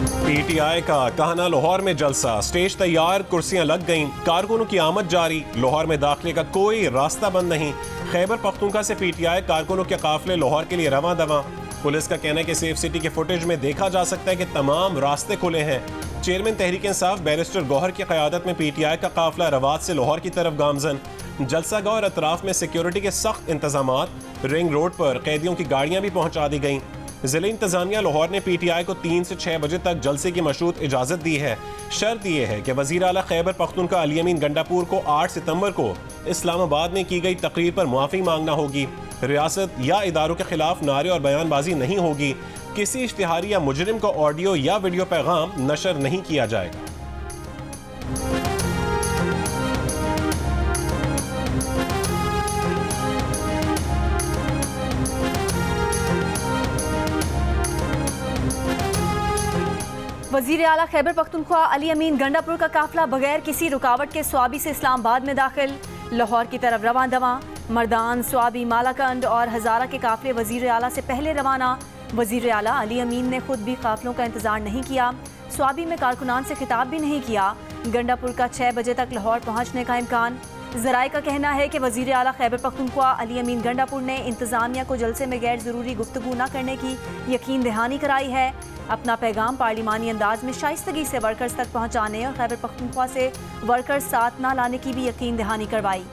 PTI का कहना लाहौर में जलसा, स्टेज तैयार, कुर्सियां लग गईं, कारकुनों की आमद जारी, लाहौर में दाखिले का कोई रास्ता बंद नहीं। खैबर पख्तूनख्वा से पीटीआई कारकुनों के काफिले लाहौर के लिए रवां दवां। पुलिस का कहना है कि सेफ सिटी के फुटेज में देखा जा सकता है कि तमाम रास्ते खुले हैं। चेयरमैन तहरीक इंसाफ बैरिस्टर गौहर की क़यादत में पीटीआई का काफिला रवात से लाहौर की तरफ गामजन। जलसा गाह और अतराफ में सिक्योरिटी के सख्त इंतजामात, रिंग रोड पर कैदियों की गाड़ियां भी पहुंचा दी गईं। जिला इंतजामिया लाहौर ने पीटीआई को 3 से 6 बजे तक जलसे की मशरूत इजाजत दी है। शर्त यह है कि वजीर आला खैबर पख्तूनख्वा अली अमीन गंडापुर को 8 सितंबर को इस्लामाबाद में की गई तकरीर पर मुआफी मांगना होगी। रियासत या इदारों के खिलाफ नारे और बयानबाजी नहीं होगी। किसी इश्तिहारी या मुजरिम को ऑडियो या वीडियो पैगाम नशर नहीं किया जाएगा। वज़ीर आला खैबर पख्तूनख्वा अली अमीन गंडापुर का काफिला बगैर किसी रुकावट के स्वाबी से इस्लामाबाद में दाखिल, लाहौर की तरफ रवां दवां। मर्दान, स्वाबी, मालाकंड और हज़ारा के काफिले वज़ीर आला से पहले रवाना। वज़ीर आला अली अमीन ने खुद भी काफिलों का इंतजार नहीं किया, स्वाबी में कारकुनान से खिताब भी नहीं किया। गंडापुर का 6 बजे तक लाहौर पहुँचने का इम्कान। ज़राए का कहना है कि वज़ीर आला खैबर पख्तूनख्वा अली अमीन गंडापुर ने इंतज़ामिया को जलसे में गैर ज़रूरी गुफ्तगू न करने की यकीन दहानी कराई है। अपना पैगाम पार्लिमानी अंदाज में शाइस्तगी से वर्कर्स तक पहुँचाने और खैबर पख्तूनख्वा से वर्कर्स साथ न लाने की भी यकीन दहानी करवाई।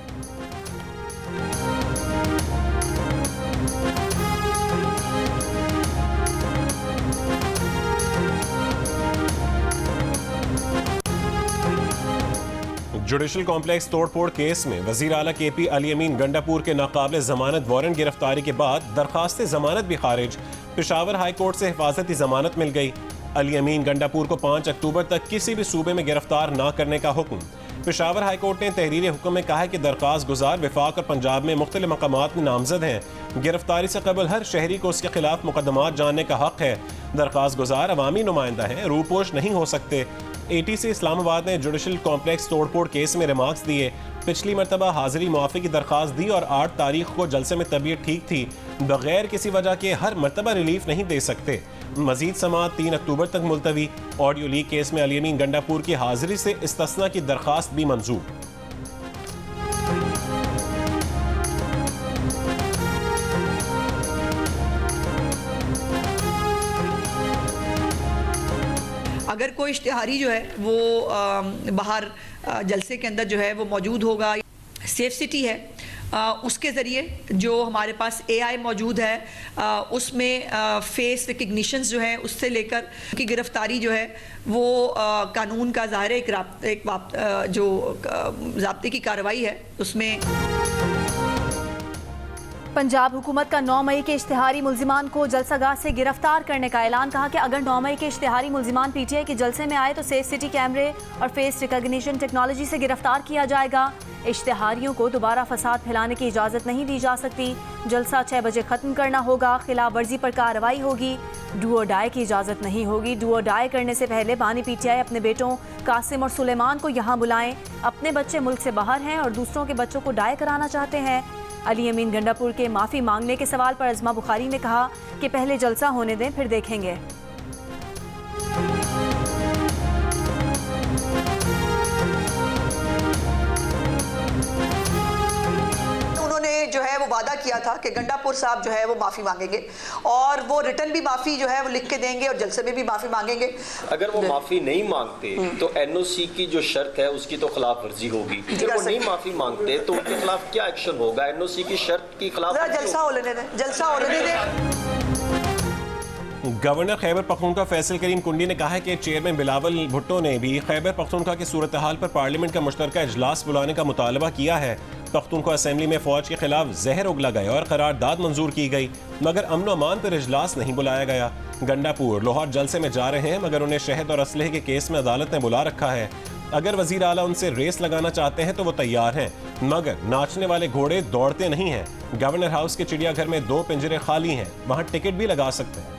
जुडिशल कॉम्प्लेक्स तोड़फोड़ केस में वजीर आला केपी अली अमीन गंडापुर के नाकाबिल जमानत वारंट गिरफ्तारी के बाद दरखास्त जमानत भी खारिज। पेशावर हाई कोर्ट से हिफाजती जमानत मिल गई। अली अमीन गंडापुर को 5 अक्टूबर तक किसी भी सूबे में गिरफ्तार न करने का हुक्म। पेशावर हाई कोर्ट ने तहरीर हुक्म में कहा है कि दरखास्त गुजार वफाक और पंजाब में मुख्तलिफ मकामात में नामजद हैं। गिरफ्तारी से कबल हर शहरी को उसके खिलाफ मुकदमात जानने का हक है। दरखास्त गुजार अवामी नुमाइंदा है, रूपोश नहीं हो सकते। ATC इस्लामाबाद ने जुडिशल कॉम्प्लेक्स तोड़फोड़ केस में रिमार्क्स दिए। पिछली मरतबा हाजिरी मुआफ़ी की दरख्वास्त दी और 8 तारीख को जलसे में तबीयत ठीक थी, बगैर किसी वजह के हर मरतबा रिलीफ नहीं दे सकते। मजीद समाअत 3 अक्टूबर तक मुलतवी। ऑडियो लीक केस में अली अमीन गंडापुर की हाजिरी से इस्तिस्ना की दरख्वास्त भी मंजूर। अगर कोई इश्तिहारी जो है वो बाहर जलसे के अंदर जो है वो मौजूद होगा, सेफ सिटी है, उसके ज़रिए जो हमारे पास AI मौजूद है, उसमें फेस रिकग्निशंस जो है उससे लेकर की गिरफ्तारी जो है वो कानून का ज़ाहिर एक जो ज़ाब्ते की कार्रवाई है उसमें। पंजाब हुकूमत का 9 मई के इश्तिहारी मुल्जिमान को जलसागाह से गिरफ्तार करने का ऐलान। कहा कि अगर 9 मई के इश्तिहारी मुल्जिमान PTI के जलसे में आए तो सेफ सिटी कैमरे और फेस रिकग्निशन टेक्नोलॉजी से गिरफ्तार किया जाएगा। इश्तिहारियों को दोबारा फसाद फैलाने की इजाज़त नहीं दी जा सकती। जलसा 6 बजे ख़त्म करना होगा, खिलाफ वर्जी पर कार्रवाई होगी। डू और डाई की इजाज़त नहीं होगी। डू और डाई करने से पहले बानी PTI अपने बेटों कासिम और सुलेमान को यहाँ बुलाएं। अपने बच्चे मुल्क से बाहर हैं और दूसरों के बच्चों को डाई कराना चाहते हैं। अली अमीन गंडापुर के माफ़ी मांगने के सवाल पर अज़मा बुखारी ने कहा कि पहले जलसा होने दें, फिर देखेंगे। जो है वो वादा किया था कि गंडापुर साहब जो है वो माफ़ी मांगेंगे और वो रिटर्न भी माफ़ी जो है वो लिख के देंगे और जलसे में भी माफ़ी मांगेंगे। अगर वो माफ़ी नहीं मांगते तो NOC की जो शर्त है उसकी तो खिलाफ वर्जी होगी। अगर वो नहीं माफ़ी मांगते तो उनके खिलाफ क्या एक्शन होगा? NOC की शर्त की खिलाफ जलसा हो लेने दें, जलसा हो लेने दें। गवर्नर खैबर पख्तूनख्वा फैसल करीम कुंडी ने कहा है कि चेयरमैन बिलावल भुट्टो ने भी खैबर पख्तूनख्वा की सूरत हाल पर पार्लियामेंट का मुश्तरका इजलास बुलाने का मुतालबा किया है। पख्तूनख्वा असेंबली में फौज के खिलाफ जहर उगला गया और करारदाद मंजूर की गई, मगर अमन अमान पर इजलास नहीं बुलाया गया। गंडापुर लाहौर जलसे में जा रहे हैं, मगर उन्हें शहद और असलहे के केस में अदालत ने बुला रखा है। अगर वजीर आला उनसे रेस लगाना चाहते हैं तो वो तैयार हैं, मगर नाचने वाले घोड़े दौड़ते नहीं हैं। गवर्नर हाउस के चिड़ियाघर में 2 पिंजरे खाली हैं, वहां टिकट भी लगा सकते हैं।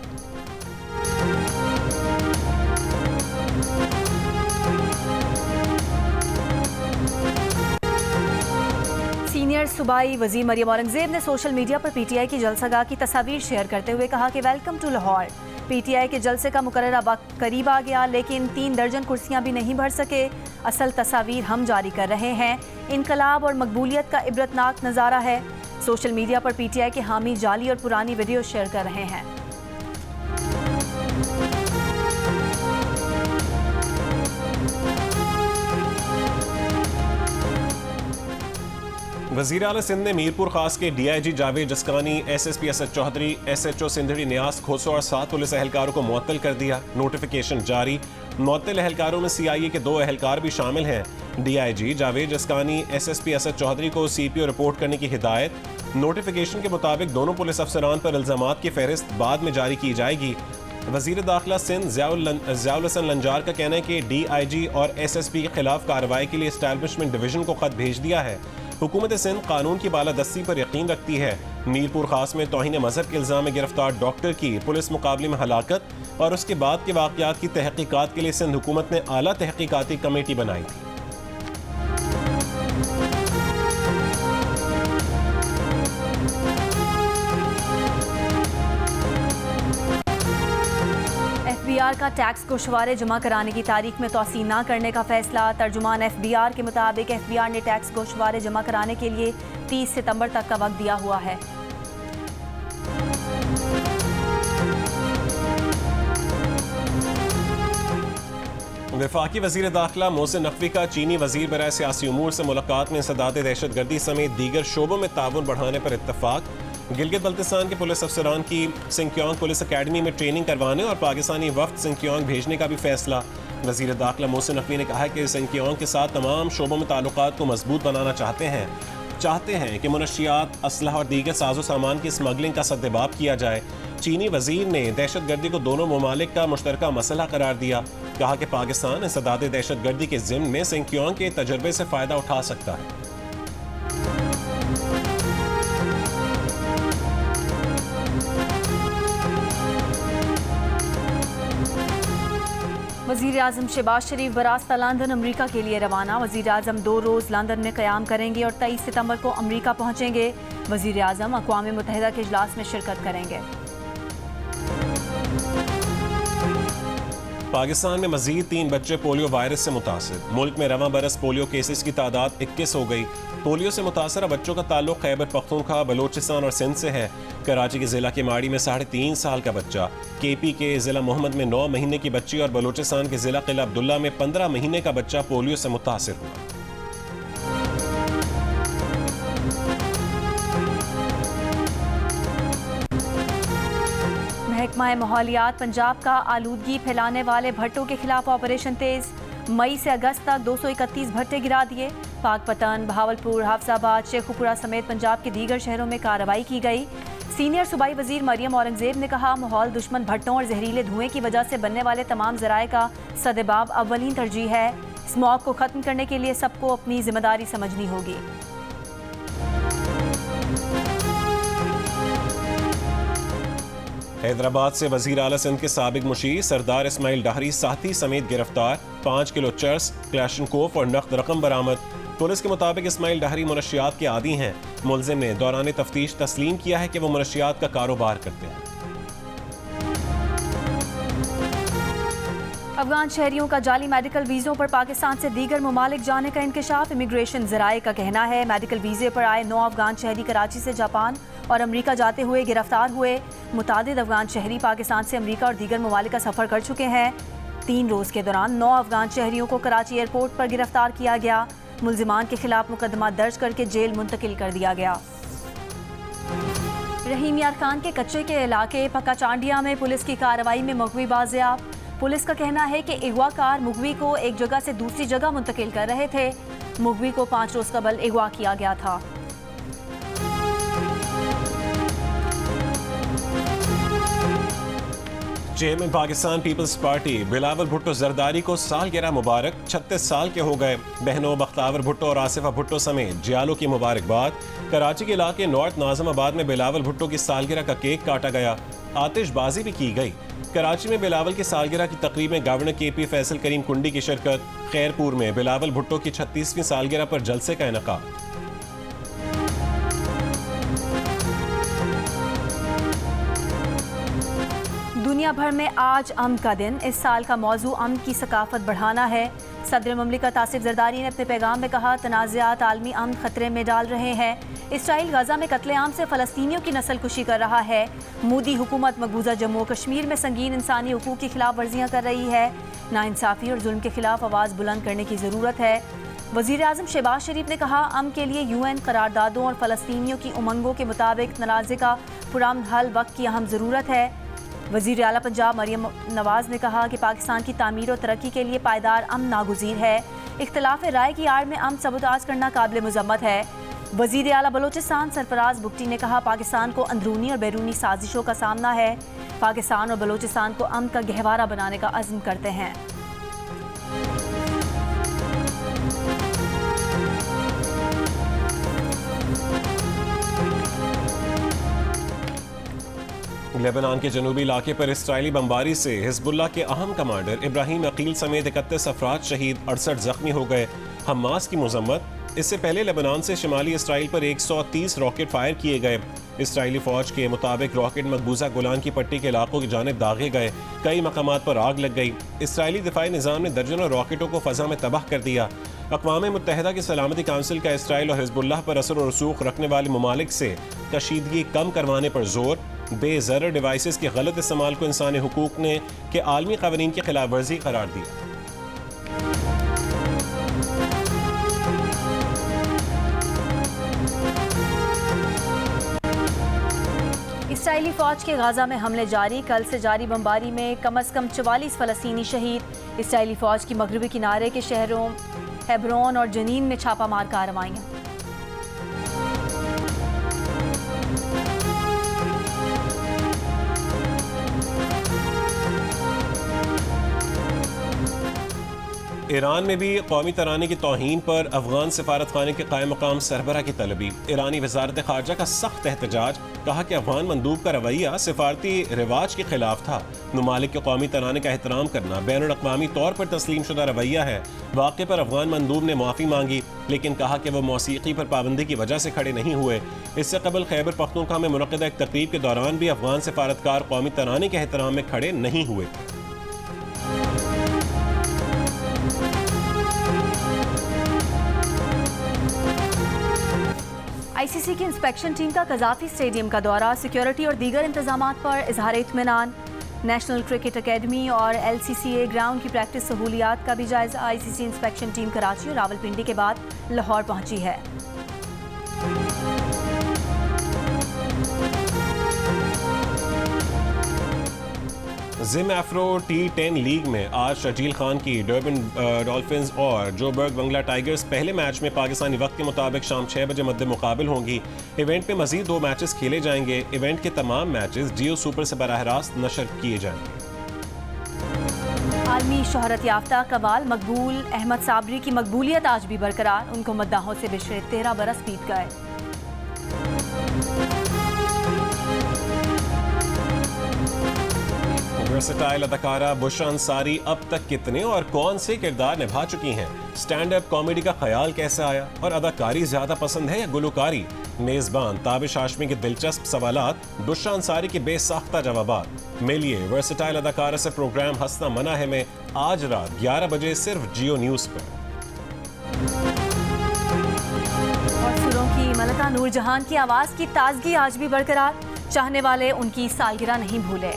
सीनियर सूबाई वज़ीर मरियम औरंगज़ेब ने सोशल मीडिया पर PTI की जलसागाह की तस्वीर शेयर करते हुए कहा कि वेलकम टू लाहौर। PTI के जलसे का मुकर्ररा वक्त करीब आ गया, लेकिन 3 दर्जन कुर्सियां भी नहीं भर सके। असल तस्वीर हम जारी कर रहे हैं। इनकलाब और मकबूलियत का इबरतनाक नज़ारा है। सोशल मीडिया पर PTI के हामी जाली और पुरानी वीडियो शेयर कर रहे हैं। वज़ीर आला सिंध ने मीरपुर खास के DIG Javed जसकानी, SSP Asad Chaudhary, SHO Sindhri न्यास खोसो और 7 पुलिस एहलकारों को मुअत्तल कर दिया। नोटिफिकेशन जारी। मुअत्तल एहलकारों में CIA के 2 एहलकार भी शामिल हैं। DIG जावेद जसकानी, SSP असद चौधरी को CPO रिपोर्ट करने की हिदायत। नोटिफिकेशन के मुताबिक दोनों पुलिस अफसरान पर इल्जामात की फहरिस्त बाद में जारी की जाएगी। वज़ीर दाखिला सिंध ज़ियाउल हसन लंजार का कहना है कि DIG और SSP के खिलाफ कार्रवाई के लिए एस्टैब्लिशमेंट डिवीजन को खत भेज दिया है। हुकूमत सिंध कानून की बालादस्ती पर यकीन रखती है। मीरपुर खास में तौहीन मजहब के इल्ज़ाम में गिरफ्तार डॉक्टर की पुलिस मुकाबले में हलाकत और उसके बाद के वाक़यात की तहकीकात के लिए सिंध हुकूमत ने आला तहकीकाती कमेटी बनाई थी। FBR का टैक्स गोशवारे जमा कराने की तारीख में तोसी न करने का फैसला। तर्जुमान FBR के मुताबिक FBR ने टैक्स गोशवारे जमा कराने के लिए 30 सितंबर तक का वक्त दिया हुआ है। वफाकी वज़ीर दाखिला मोहसिन नकवी का चीनी वज़ीर बराए सियासी उमूर से मुलाकात में इंसदाद दहशतगर्दी समेत दीगर शोबों में ताउन बढ़ाने पर इत्तफाक। गिलगित बल्तिस्तान के पुलिस अफसरान की सिंक्योंग पुलिस अकेडमी में ट्रेनिंग करवाने और पाकिस्तानी वफ्द सिंक्योंग भेजने का भी फैसला। वज़ीर दाखिला मोहसिन नकवी ने कहा है कि सिंक्योंग के साथ तमाम शोबों में ताल्लुकात को मजबूत बनाना चाहते हैं कि मुनशियात, असलहा और दीगर साजो सामान की स्मगलिंग का सद्देबाब किया जाए। चीनी वज़ीर ने दहशतगर्दी को दोनों ममालिक का मुश्तरका मसला करार दिया। कहा कि पाकिस्तान इंसदाद दहशतगर्दी के ज़िम्न में सिंक्योंग के तजर्बे से फ़ायदा उठा सकता है। वज़ीर आज़म शहबाज शरीफ बरास्ता लंदन अमरीका के लिए रवाना। वज़ीर आज़म 2 रोज़ लंदन में क़याम करेंगे और 23 सितंबर को अमरीका पहुँचेंगे। वज़ीर आज़म अक़वाम मुत्तहिदा के इजलास में शिरकत करेंगे। पाकिस्तान में मजीद 3 बच्चे पोलियो वायरस से मुतासर। मुल्क में रवां बरस पोलियो केसेस की तादाद 21 हो गई। पोलियो से मुतासर बच्चों का ताल्लुक खैबर पख्तूनख्वा, बलोचिस्तान और सिंध से है। कराची के ज़िला के माड़ी में 3.5 साल का बच्चा, KP के ज़िला मोहम्मद में 9 महीने की बच्ची और बलोचिस्तान के ज़िला किला अब्दुल्ला में 15 महीने का बच्चा पोलियो से मुतासर हुआ। महकमा माहौलियात पंजाब का आलूदगी फैलाने वाले भट्टों के खिलाफ ऑपरेशन तेज। मई से अगस्त तक 231 भट्टे गिरा दिए। पाकपतन, बहावलपुर, हाफजाबाद, शेखुपुरा समेत पंजाब के दीगर शहरों में कार्रवाई की गई। सीनियर सूबाई वजीर मरियम औरंगजेब ने कहा, माहौल दुश्मन भट्टों और जहरीले धुएं की वजह से बनने वाले तमाम जराए का सदेबाब अव्वलीन तरजीह है। स्मॉग को खत्म करने के लिए सबको अपनी जिम्मेदारी समझनी होगी। हैदराबाद से वज़ीर आला सिंध के साबिक मुशीर सरदार इस्माइल डाहरी साथी समेत गिरफ्तार। 5 किलो चर्स, क्लैशनकोफ और नकद रकम बरामद। पुलिस के मुताबिक इस्माइल डाहरी मुनशियात के आदी हैं। मुलजिम ने दौरान तफ्तीश तस्लीम किया है कि वो मुनशियात का कारोबार करते हैं। अफगान शहरियों का जाली मेडिकल वीज़ों पर पाकिस्तान से दीगर ममालिक जाने का इंकशाफ। इमिग्रेशन ज़राए का कहना है मेडिकल वीज़े पर आए 9 अफगान शहरी कराची से जापान और अमरीका जाते हुए गिरफ्तार हुए। मुतादिद अफगान शहरी पाकिस्तान से अमरीका और दीगर ममालिक का सफ़र कर चुके हैं। 3 रोज़ के दौरान 9 अफगान शहरियों को कराची एयरपोर्ट पर गिरफ्तार किया गया। मुल्जिमान के खिलाफ मुकदमा दर्ज करके जेल मुंतकिल कर दिया गया। रहीम यार खान के कच्चे के इलाके पक्का चांडिया में पुलिस की कार्रवाई में मुगवी बाजियाब। पुलिस का कहना है कि अगवाकार मुगवी को एक जगह से दूसरी जगह मुंतकिल कर रहे थे। मुगवी को 5 रोज कबल अगवा किया गया था। चेयरमैन पाकिस्तान पीपल्स पार्टी बिलावल भुट्टो जरदारी को सालगिरह मुबारक। 36 साल के हो गए। बहनों बख्तावर भुट्टो और आसिफा भुट्टो समेत जियालों की मुबारकबाद। कराची के इलाके नॉर्थ नाज़िमाबाद में बिलावल भुट्टो की सालगिरह का केक काटा गया। आतिशबाजी भी की गई। कराची में बिलावल की सालगिरह की तकरीब में गवर्नर KP फैसल करीम कुंडी की शिरकत। खैरपुर में बिलावल भुट्टो की 36वीं सालगिरह पर जलसे का इनेकाद। दुनिया दुनिया भर में आज अमन का दिन। इस साल का मौजू अमन की सकाफत बढ़ाना है। सदर मुमलिकत आसिफ जरदारी ने अपने पैगाम में कहा, तनाज़ात आलमी अमन खतरे में डाल रहे हैं। इसराइल गजा में कत्लेआम से फ़लस्तीनियों की नस्ल कुशी कर रहा है। मोदी हुकूमत मकबूजा जम्मू और कश्मीर में संगीन इंसानी हुकूक की खिलाफ वर्जियाँ कर रही है। नाइंसाफ़ी और जुल्म के खिलाफ आवाज़ बुलंद करने की ज़रूरत है। वज़ीर आज़म शहबाज शरीफ ने कहा, अमन के लिए UN करारदादों और फ़लस्तीनियों की उमंगों के मुताबिक तनाज़े का पुरअमन हल वक्त की अहम ज़रूरत है। वज़ीर आला पंजाब मरियम नवाज़ ने कहा कि पाकिस्तान की तामीर और तरक्की के लिए पायदार अमन नागुज़ीर है। इख्तिलाफ राय की आड़ में अमन सबूताज करना काबिल मुज़म्मत है। वज़ीर आला बलोचिस्तान सरफराज बुगटी ने कहा, पाकिस्तान को अंदरूनी और बैरूनी साजिशों का सामना है। पाकिस्तान और बलोचिस्तान को अमन का गहवारा बनाने का अज़्म करते हैं। लेबनान के जनूबी इलाके पर इसराइली बमबारी से हिजबुल्लाह के अहम कमांडर इब्राहिम अकील समेत 31 अफराद शहीद, 68 जख्मी हो गए। हमास की मजम्मत। इससे पहले लेबनान से शिमाली इसराइल पर 130 रॉकेट फायर किए गए। इसराइली फौज के मुताबिक रॉकेट मकबूजा गोलान की पट्टी के इलाकों की जानिब दागे गए। कई मकामात पर आग लग गई। इसराइली दिफाई निज़ाम ने दर्जनों रॉकेटों को फ़ज़ा में तबाह कर दिया। अक़वाम मुत्तहिदा की सलामती काउंसिल का इसराइल और हिजबुल्लाह पर असर और रसूख रखने वाले ममालिक से कशीदगी कम करवाने पर जोर। बेज़र डिवाइसेस के गलत इस्तेमाल को इंसानी हुकूक ने के आलमी क़वानीन की खिलाफ वर्जी करार दिया। इसराइली फ़ौज के गाज़ा में हमले जारी। कल से जारी बमबारी में कम अज़ कम 44 फ़लस्तीनी शहीद। इसराइली फ़ौज की मगरबी किनारे के शहरों हेब्रोन और जनीन में छापामार कार्रवाइयाँ। ईरान में भी कौमी तराने की तौहीन पर अफगान सफारत खाने के कायम मकाम सरबरा की तलबी। ईरानी वजारत खारजा का सख्त एहतजाज। कहा कि अफगान मंदूब का रवैया सिफारती रिवाज के खिलाफ था। ममालिक के कौमी तराने का एहतराम करना बैनुल अक़वामी तौर पर तस्लीम शुदा रवैया है। वाक़े पर अफगान मंदूब ने माफ़ी मांगी, लेकिन कहा कि वह मौसीकी पर पाबंदी की वजह से खड़े नहीं हुए। इससे कबल खैबर पख्तूनख्वा में मुनक़्क़दा एक तकरीब के दौरान भी अफगान सफारतकार कौमी तराने के एहतराम में खड़े नहीं हुए। ICC की इंस्पेक्शन टीम का कज़ाफ़ी स्टेडियम का दौरा। सिक्योरिटी और दीगर इंतजामात पर इजहार इत्मीनान। नेशनल क्रिकेट अकेडमी और LCCA ग्राउंड की प्रैक्टिस सहूलियात का भी जायजा। ICC इंस्पेक्शन टीम कराची और रावलपिंडी के बाद लाहौर पहुंची है। जिम एफ्रो T10 लीग में आज शर्जील खान की डर्बन डॉल्फिन्स और जोबर्ग बंगला टाइगर्स पहले मैच में पाकिस्तानी वक्त के मुताबिक शाम 6 बजे मद्दे मुकाबिल होंगी। इवेंट में मजीद 2 मैचेस खेले जाएंगे। इवेंट के तमाम मैचेस जियो सुपर से बराह रास्त नशर किए जाएंगे। आलमी शोहरत याफ्ता कवाल मकबूल अहमद साबरी की मकबूलियत आज भी बरकरार। उनको मद्दाहों से बिछड़े 13 बरस बीत गए। वर्सेटाइल अदाकारा बुशरा अंसारी अब तक कितने और कौन से किरदार निभा चुकी हैं? स्टैंड अप कॉमेडी का ख्याल कैसे आया और अदाकारी ज्यादा पसंद है या गुलकारी? मेजबान ताबिश हाशमी के दिलचस्प सवालात, बुशरा अंसारी के बेसाख्ता जवाबात। मिलिए वर्सेटाइल अदाकारा से प्रोग्राम हंसना मना है में आज रात 11 बजे सिर्फ जियो न्यूज़ पर। और सुरों की मलका नूरजहान की आवाज़ की ताजगी आज भी बरकरार। चाहने वाले उनकी सालगिरह नहीं भूले।